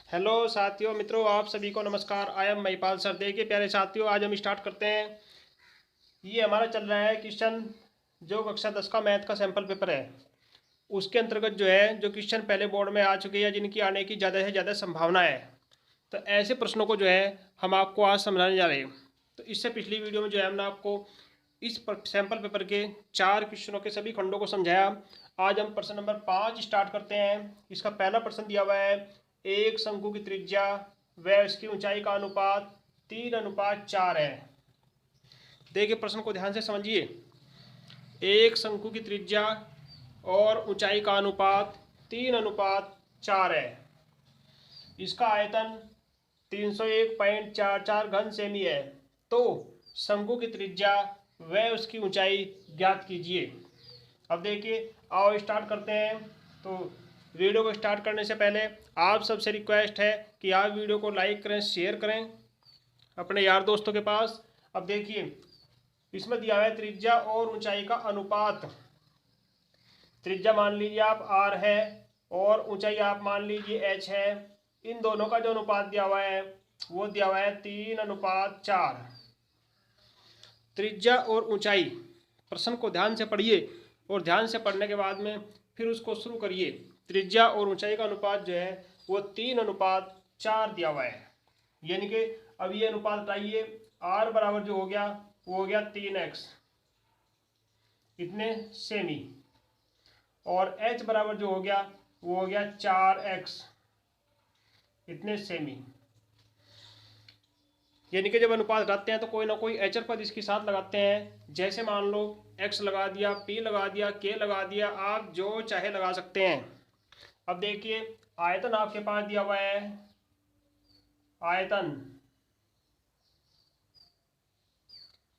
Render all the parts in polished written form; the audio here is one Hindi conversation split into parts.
हेलो साथियों, मित्रों, आप सभी को नमस्कार। I am Mahipal sir. देखिए प्यारे साथियों, आज हम स्टार्ट करते हैं। ये हमारा चल रहा है क्वेश्चन, जो कक्षा 10 का मैथ का सैंपल पेपर है, उसके अंतर्गत जो है जो क्वेश्चन पहले बोर्ड में आ चुके हैं, जिनकी आने की ज़्यादा से ज़्यादा संभावना है। तो ऐसे प्रश्नों को जो है हम आपको आज समझाने जा रहे हैं। तो इससे पिछली वीडियो में जो है हमने आपको इस सैंपल पेपर के 4 क्वेश्चनों के सभी खंडों को समझाया। आज हम प्रश्न नंबर 5 स्टार्ट करते हैं। इसका पहला प्रश्न दिया हुआ है, एक शंकु की त्रिज्या व इसकी ऊंचाई का अनुपात 3:4 है। देखिए प्रश्न को ध्यान से समझिए। एक शंकु की त्रिज्या और ऊंचाई का अनुपात 3:4 है। इसका आयतन 301.44 घन सेमी है। तो शंकु की त्रिज्या व उसकी ऊंचाई ज्ञात कीजिए। अब देखिए, आओ स्टार्ट करते हैं। तो वीडियो को स्टार्ट करने से पहले आप सबसे रिक्वेस्ट है कि आप वीडियो को लाइक करें, शेयर करें अपने यार दोस्तों के पास। अब देखिए, इसमें दिया है त्रिज्या और ऊंचाई का अनुपात। त्रिज्या मान लीजिए आप r है और ऊंचाई आप मान लीजिए h है। इन दोनों का जो अनुपात दिया हुआ है वो दिया हुआ है 3:4। त्रिज्या और ऊंचाई, प्रश्न को ध्यान से पढ़िए और ध्यान से पढ़ने के बाद में फिर उसको शुरू करिए। त्रिज्या और ऊंचाई का अनुपात जो है वो 3:4 दिया हुआ है। यानी कि अब ये अनुपात हटाइए, r बराबर जो हो गया वो हो गया 3x इतने सेमी, और h बराबर जो हो गया वो हो गया 4x इतने सेमी। यानी कि जब अनुपात हटाते हैं तो कोई ना कोई एचर पद इसके साथ लगाते हैं। जैसे मान लो x लगा दिया, p लगा दिया, k लगा दिया, आप जो चाहे लगा सकते हैं। अब देखिए, आयतन आपके पास दिया हुआ है। आयतन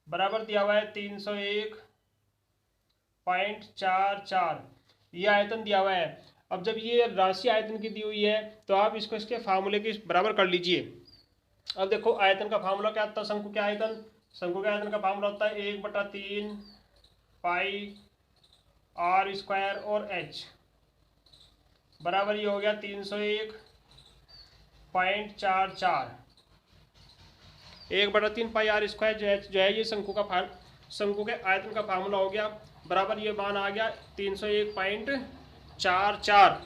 बराबर दिया हुआ है 301.44। ये आयतन दिया हुआ है। अब जब ये राशि आयतन की दी हुई है तो आप इसको इसके फार्मूले के बराबर कर लीजिए। अब देखो, आयतन का फार्मूला क्या होता है? शंकु के आयतन, शंकु के आयतन का फार्मूला होता है 1/3 पाई r स्क्वायर और h बराबर ये हो गया 301.44। 1/3 पाई r स्क्वायर जो है ये शंकु शंकु के आयतन का फार्मूला हो गया। बराबर ये मान आ गया 301.44।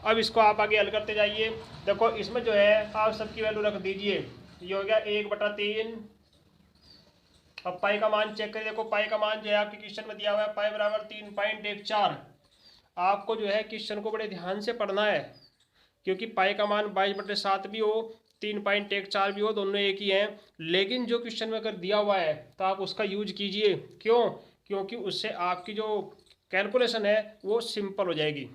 अब इसको आप आगे हल करते जाइए। देखो इसमें जो है आप सबकी वैल्यू रख दीजिए। ये हो गया 1/3। अब पाई का मान चेक करिए। देखो पाई का मान जो है आपके क्वेश्चन में दिया हुआ है, पाई बराबर 3.14। आपको जो है क्वेश्चन को बड़े ध्यान से पढ़ना है, क्योंकि पाई का मान 22/7 भी हो, 3.14 भी हो, दोनों एक ही हैं। लेकिन जो क्वेश्चन में अगर दिया हुआ है तो आप उसका यूज कीजिए। क्यों? क्योंकि उससे आपकी जो कैलकुलेशन है वो सिंपल हो जाएगी।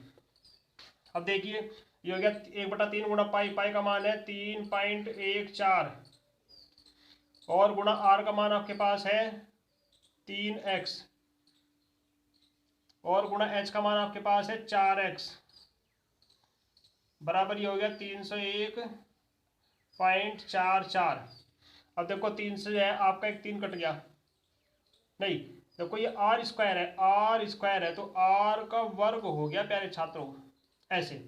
अब देखिए, ये हो गया 1/3 गुणा पाई, पाई का मान है 3.14 और गुणा r का मान आपके पास है 3x और गुणा h का मान आपके पास है 4x बराबर ये हो गया 301.44। अब देखो 3 से जो है आपका एक 3 कट गया। नहीं, देखो ये r स्क्वायर है, r स्क्वायर है तो r का वर्ग हो गया प्यारे छात्रों। ऐसे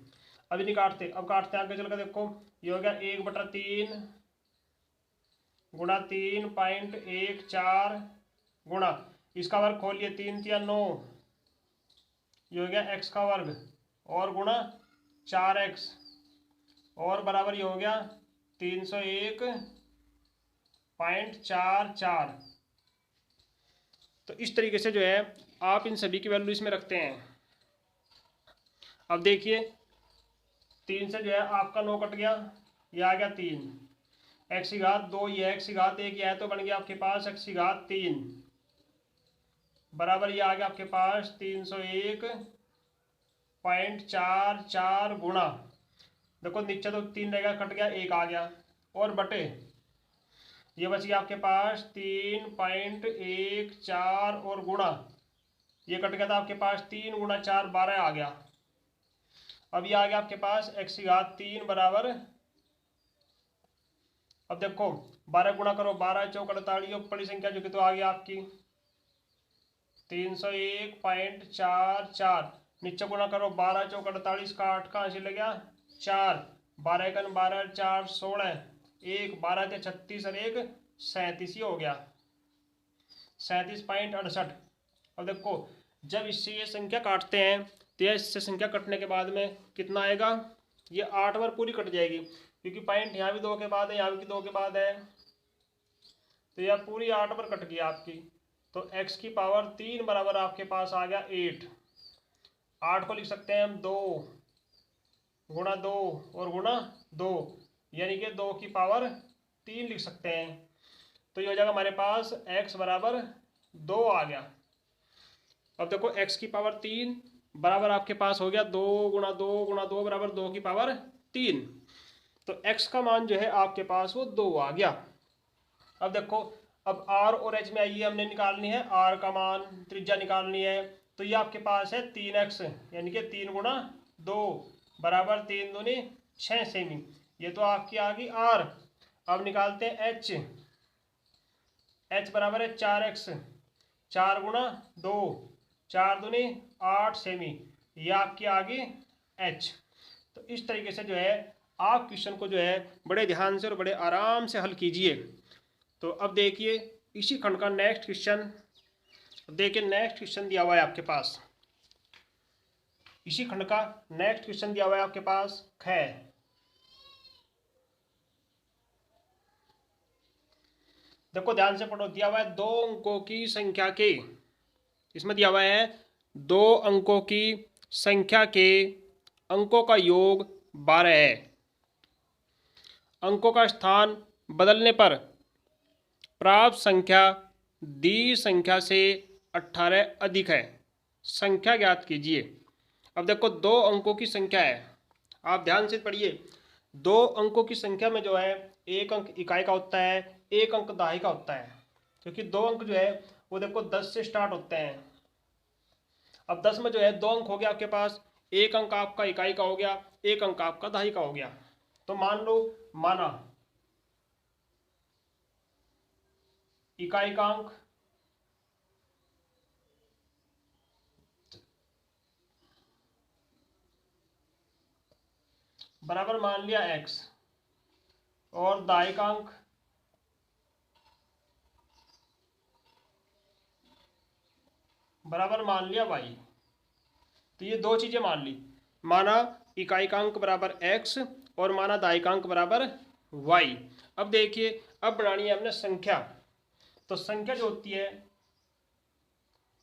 अभी नहीं काटते, अब काटते हैं आगे चलकर। देखो ये हो गया 1/3 गुणा 3.14 गुणा इसका वर्ग खोलिए, 3 × 9, ये हो गया x का वर्ग और गुणा 4x और बराबर ये हो गया 301.44। तो इस तरीके से जो है आप इन सभी की वैल्यू इसमें रखते हैं। अब देखिए, 3 से जो है आपका 9 कट गया, ये आ गया 3, x की घात 2, ये x की घात 1, है तो बन गया आपके पास x की घात 3 बराबर ये आ गया आपके पास 301.44 गुणा, देखो नीचे तो 3 रहेगा, कट गया, 1 आ गया और बटे ये बच गया आपके पास 3.14 और गुणा ये कट गया था आपके पास 3 × 4 12 आ गया। अब ये आ गया आपके पास x की घात 3 बराबर, अब देखो 12 गुणा करो, 12 चौक 48, बड़ी संख्या जो कि तो आ गया आपकी 301.44। नीचे गुणा करो, 12 चौक 48 का 8 कहाँ से लग गया 4, 12 कन 12 4 16, एक 12 के 36 और एक 37, ही हो गया 37.68। अब देखो जब इससे ये संख्या काटते हैं तो यह इससे संख्या कटने के बाद में कितना आएगा, ये 8 बार पूरी कट जाएगी, क्योंकि पॉइंट यहाँ भी 2 के बाद है, यहाँ भी 2 के बाद है, तो यह पूरी 8 बार कट गई आपकी। तो x की पावर 3 बराबर आपके पास आ गया 8। 8 को लिख सकते हैं हम 2 गुणा 2 और गुणा 2, यानी कि 2 की पावर 3 लिख सकते हैं। तो ये हो जाएगा हमारे पास x बराबर 2 आ गया। अब देखो x की पावर 3 बराबर आपके पास हो गया 2 गुणा 2 गुणा 2 बराबर 2 की पावर 3। तो x का मान जो है आपके पास वो 2 आ गया। अब देखो अब r और h में आइए हमने निकालनी है, r का मान त्रिज्या निकालनी है, तो ये आपके पास है 3x, यानी कि 3 गुणा 2 बराबर 3 दूनी 6 सेमी, ये तो आपकी आ गई r। अब निकालते हैं h, h बराबर है 4x, 4 गुणा 2 4 दूनी 8 सेमी, ये आपकी आ गई h। तो इस तरीके से जो है आप क्वेश्चन को जो है बड़े ध्यान से और बड़े आराम से हल कीजिए। तो अब देखिए इसी खंड का नेक्स्ट क्वेश्चन, देखिए नेक्स्ट क्वेश्चन दिया हुआ है आपके पास, इसी खंड का नेक्स्ट क्वेश्चन दिया हुआ है आपके पास ख। देखो ध्यान से पढ़ो, दिया हुआ है 2 अंकों की संख्या के, इसमें दिया हुआ है 2 अंकों की संख्या के अंकों का योग 12 है। अंकों का स्थान बदलने पर प्राप्त संख्या दी संख्या से 18 अधिक है, संख्या ज्ञात कीजिए। अब देखो 2 अंकों की संख्या है, आप ध्यान से पढ़िए। 2 अंकों की संख्या में जो है एक अंक इकाई का होता है, एक अंक दहाई का होता है, क्योंकि 2 अंक जो है वो देखो 10 से स्टार्ट होते हैं। अब 10 में जो है 2 अंक हो गया आपके पास, एक अंक आपका इकाई का हो गया, एक अंक आपका दहाई का हो गया। तो मान लो माना इकाई का अंक बराबर मान लिया x और दाएं का अंक बराबर मान लिया y। तो ये 2 चीजें मान ली, माना इकाई का अंक बराबर x और माना दाएं का अंक बराबर y। अब देखिए अब बनानी है हमने संख्या। तो संख्या जो होती है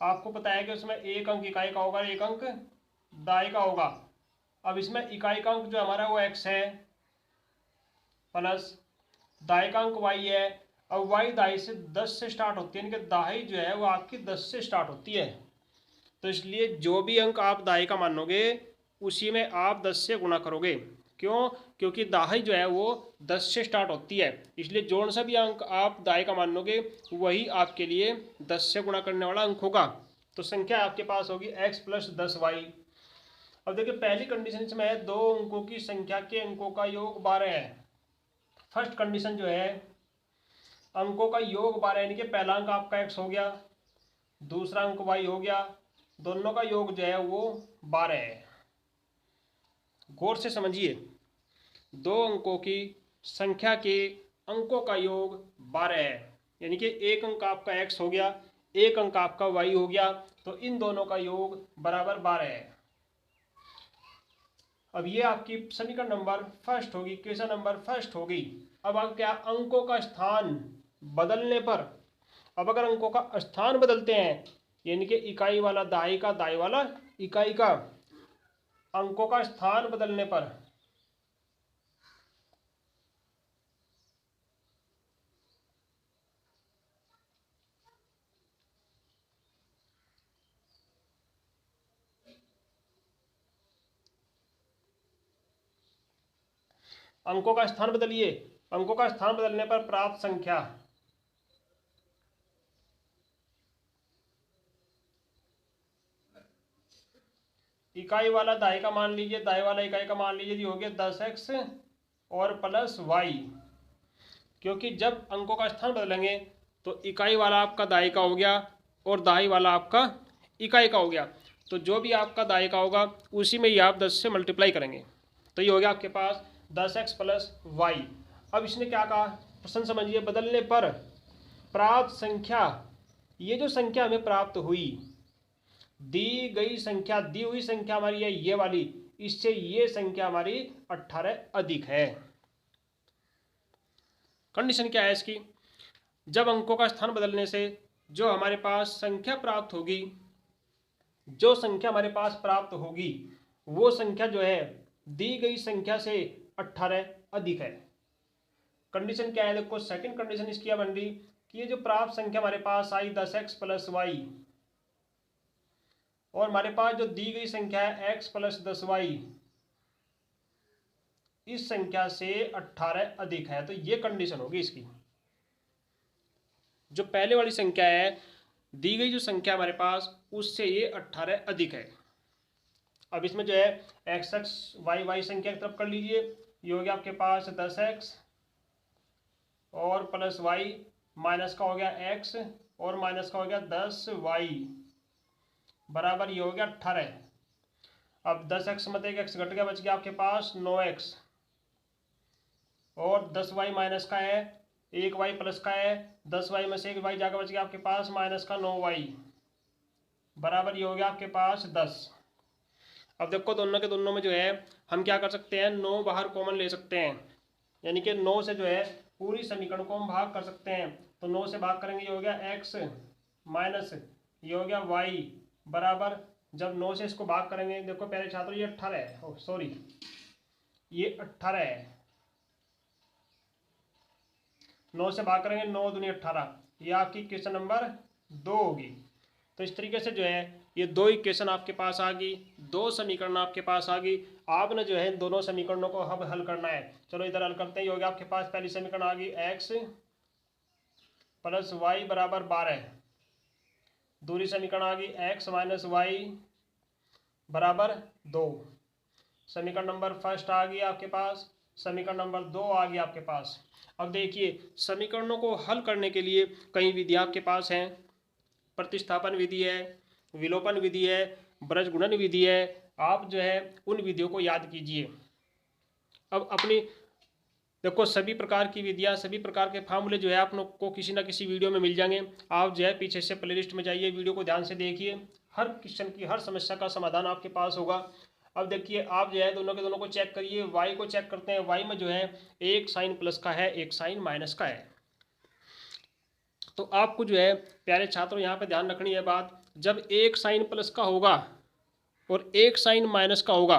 आपको पता है कि उसमें एक अंक इकाई का होगा, एक अंक दाएं का होगा। अब इसमें इकाई का अंक जो हमारा वो x है प्लस दाएं का अंक y है। अब y दाएं से 10 से स्टार्ट होती है, यानी कि दाई जो है वो आपकी 10 से स्टार्ट होती है। तो इसलिए जो भी अंक आप दाएं का मानोगे उसी में आप 10 से गुणा करोगे। क्यों? क्योंकि दाई जो है वो 10 से स्टार्ट होती है, इसलिए जोन सा भी अंक आप दाएं का मानोगे वही आपके लिए 10 से गुणा करने वाला अंक होगा। तो संख्या आपके पास होगी x प्लस 10y। अब देखिए पहली कंडीशन इसमें है 2 अंकों की संख्या के अंकों का योग 12 है। फर्स्ट कंडीशन जो है अंकों का योग 12, यानी कि पहला अंक आपका x हो गया, दूसरा अंक y हो गया, दोनों का योग जो है वो 12 है। गौर से समझिए, 2 अंकों की संख्या के अंकों का योग 12 है, यानी कि एक अंक आपका x हो गया, एक अंक आपका y हो गया, तो इन दोनों का योग बराबर 12 है। अब ये आपकी समीकरण नंबर फर्स्ट होगी, क्वेश्चन नंबर फर्स्ट होगी। अब क्या अंकों का स्थान बदलने पर, अब अगर अंकों का स्थान बदलते हैं यानी कि इकाई वाला दाई का, दाई वाला इकाई का, अंकों का स्थान बदलने पर अंकों का स्थान बदलिए, अंकों का स्थान बदलने पर प्राप्त संख्या इकाई वाला दाई का मान लीजिए, दाई वाला इकाई का मान लीजिए, हो गया 10x और प्लस y। क्योंकि जब अंकों का स्थान बदलेंगे तो इकाई वाला आपका दाई का हो गया और दाई वाला आपका इकाई का हो गया, तो जो भी आपका दाई का होगा उसी में ही आप 10 से मल्टीप्लाई करेंगे। तो ये हो गया आपके पास 10x प्लस वाई। अब इसने क्या कहा, प्रश्न समझिए, बदलने पर प्राप्त संख्या, ये जो संख्या हमें प्राप्त हुई, दी गई संख्या, दी हुई संख्या हमारी है ये वाली, इससे ये संख्या हमारी 18 अधिक है। कंडीशन क्या है इसकी, जब अंकों का स्थान बदलने से जो हमारे पास संख्या प्राप्त होगी, जो संख्या हमारे पास प्राप्त होगी वो संख्या जो है दी गई संख्या से 18 अधिक है। कंडीशन क्या है, देखो सेकंड कंडीशन इसकी बन रही कि ये जो प्राप्त संख्या हमारे पास आई 10x प्लस वाई, और हमारे पास जो दी गई संख्या है x प्लस 10y, इस संख्या से 18 अधिक है। तो ये कंडीशन होगी इसकी। जो पहले वाली संख्या है, दी गई जो संख्या हमारे पास, उससे ये 18 अधिक है। अब इसमें जो है एक्स एक्स वाई वाई संख्या की तरफ कर लीजिए, ये हो गया आपके पास 10x और प्लस वाई, माइनस का हो गया x और माइनस का हो गया 10y, बराबर ये हो गया 18। अब 10x में एक x घट गया, बच गया आपके पास 9x, और 10y माइनस का है, 1y प्लस का है, 10y में से 1y जाकर बच गया आपके पास माइनस का 9y, बराबर ये हो गया आपके पास 10। अब देखो दोनों के दोनों में जो है हम क्या कर सकते हैं, 9 बाहर कॉमन ले सकते हैं, यानी कि 9 से जो है पूरी समीकरण को हम भाग कर सकते हैं। तो 9 से भाग करेंगे, ये हो गया x माइनस ये हो गया y, बराबर जब 9 से इसको भाग करेंगे, देखो पहले छात्रों ये 18 है, सॉरी ये 18 है, 9 से भाग करेंगे, 9 दूनी 18, ये आपकी इक्वेशन नंबर 2 होगी। तो इस तरीके से जो है ये दो इक्वेशन आपके पास आ गई, दो समीकरण आपके पास आ गई। आपने जो है दोनों समीकरणों को अब हल करना है। चलो इधर हल करते हैं। ये हो गया आपके पास पहली समीकरण आ गई x प्लस वाई बराबर 12, दूसरी समीकरण आ गई x माइनस वाई बराबर 2। समीकरण नंबर फर्स्ट आ गई आपके पास, समीकरण नंबर 2 आ गई आपके पास। अब देखिए समीकरणों को हल करने के लिए कई विधि आपके पास हैं, प्रतिस्थापन विधि है, विलोपन विधि है, ब्रजगुणन विधि है। आप जो है उन विधियों को याद कीजिए। अब अपनी देखो सभी प्रकार की विधियां, सभी प्रकार के फार्मूले जो है आप लोग को किसी ना किसी वीडियो में मिल जाएंगे। आप जो है पीछे से प्लेलिस्ट में जाइए, वीडियो को ध्यान से देखिए, हर क्वेश्चन की, हर समस्या का समाधान आपके पास होगा। अब देखिए आप जो है दोनों के दोनों को चेक करिए। वाई को चेक करते हैं, वाई में जो है एक साइन प्लस का है, एक साइन माइनस का है। तो आपको जो है प्यारे छात्रों यहाँ पे ध्यान रखनी है बात, जब एक साइन प्लस का होगा और एक साइन माइनस का होगा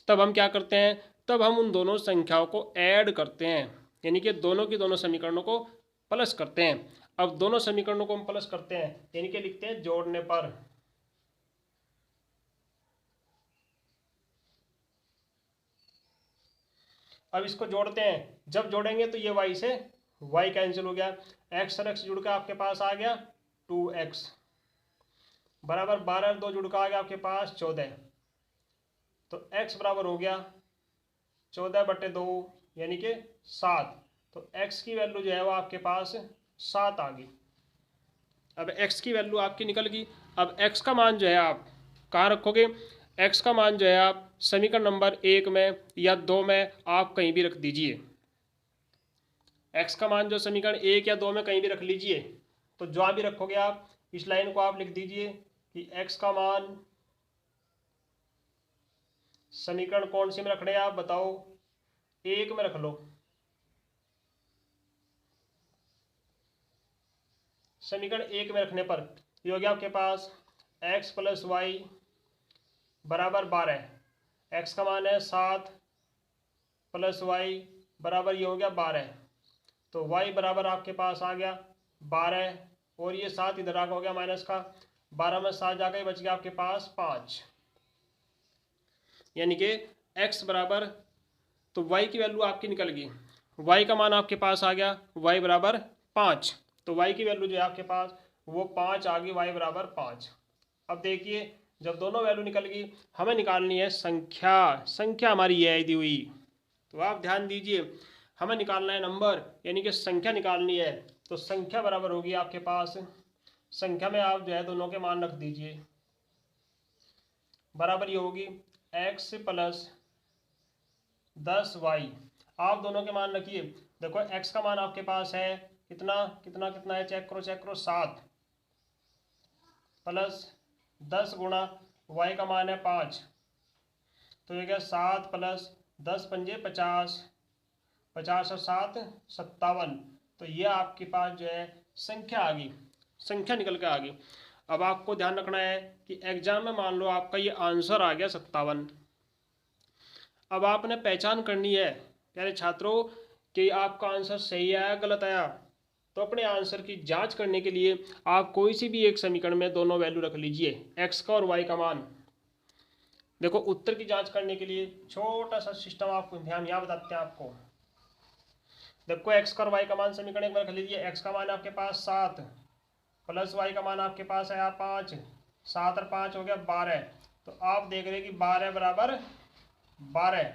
तब हम क्या करते हैं, तब हम उन दोनों संख्याओं को ऐड करते हैं, यानी कि दोनों की दोनों समीकरणों को प्लस करते हैं। अब दोनों समीकरणों को हम प्लस करते हैं, यानी कि लिखते हैं जोड़ने पर। अब इसको जोड़ते हैं, जब जोड़ेंगे तो ये वाई से वाई कैंसिल हो गया, एक्स और एक्स जुड़ के आपके पास आ गया 2x, बराबर 12 और 2 जुड़ के आ गया आपके पास 14। तो x बराबर हो गया 14/2 यानी कि 7। तो x की वैल्यू जो है वो आपके पास 7 आ गई। अब x की वैल्यू आपकी निकल गई। अब x का मान जो है आप कहाँ रखोगे, x का मान जो है आप समीकरण नंबर 1 में या 2 में आप कहीं भी रख दीजिए। x का मान जो समीकरण 1 या 2 में कहीं भी रख लीजिए। तो जहाँ भी रखोगे आप इस लाइन को आप लिख दीजिए कि x का मान समीकरण कौन सी में रखने हैं आप बताओ, 1 में रख लो। समीकरण 1 में रखने पर ये हो गया आपके पास x प्लस वाई बराबर 12, x का मान है 7 प्लस वाई बराबर ये हो गया 12। तो y बराबर आपके पास आ गया 12 और ये 7 इधर आकर हो गया माइनस का, 12 में 7 जाकर बच गया आपके पास 5, यानी कि x बराबर, तो y की वैल्यू आपकी निकल गई, y का मान आपके पास आ गया y बराबर 5। तो y की वैल्यू जो है आपके पास वो 5 आ गई, y बराबर 5। अब देखिए जब दोनों वैल्यू निकल गई, हमें निकालनी है संख्या। संख्या हमारी ये दी हुई, तो आप ध्यान दीजिए, हमें निकालना है नंबर, यानी कि संख्या निकालनी है। तो संख्या बराबर होगी आपके पास, संख्या में आप जो है दोनों के मान रख दीजिए, बराबर ये होगी x प्लस 10y। आप दोनों के मान रखिए। देखो x का मान आपके पास है कितना कितना कितना है, चेक करो 7 प्लस 10 गुणा y का मान है 5, तो ये क्या 7 प्लस 10 पंजे 50, 50 और 7 57। तो ये आपके पास जो है संख्या आ गई, संख्या निकल के आ गई। अब आपको ध्यान रखना है कि एग्जाम में मान लो आपका ये आंसर आ गया 57। अब आपने पहचान करनी है प्यारे छात्रों कि आपका आंसर सही आया गलत आया। तो अपने आंसर की जांच करने के लिए आप कोई सी भी एक समीकरण में दोनों वैल्यू रख लीजिए, x का और y का मान। देखो उत्तर की जांच करने के लिए छोटा सा सिस्टम आपको ध्यान यहाँ बताते हैं आपको। देखो x का और y का मान समीकरण एक बार रख लीजिए। x का मान आपके पास 7 प्लस y का मान आपके पास है 5, 7 और 5 हो गया 12। तो आप देख रहे हैं कि 12 बराबर 12।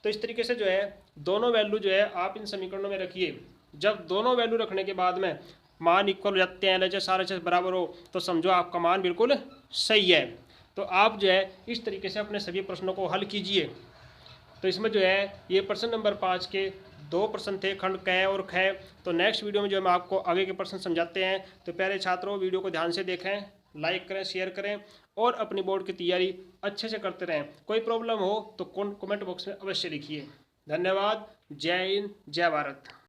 तो इस तरीके से जो है दोनों वैल्यू जो है आप इन समीकरणों में रखिए। जब दोनों वैल्यू रखने के बाद में मान इक्वल हो जाते हैं, LHS RHS बराबर हो, तो समझो आपका मान बिल्कुल सही है। तो आप जो है इस तरीके से अपने सभी प्रश्नों को हल कीजिए। तो इसमें जो है ये प्रश्न नंबर 5 के 2 प्रश्न थे, खंड क और ख। तो नेक्स्ट वीडियो में जो हम आपको आगे के प्रश्न समझाते हैं। तो प्यारे छात्रों वीडियो को ध्यान से देखें, लाइक करें, शेयर करें और अपनी बोर्ड की तैयारी अच्छे से करते रहें। कोई प्रॉब्लम हो तो कमेंट बॉक्स में अवश्य लिखिए। धन्यवाद। जय हिंद, जय भारत।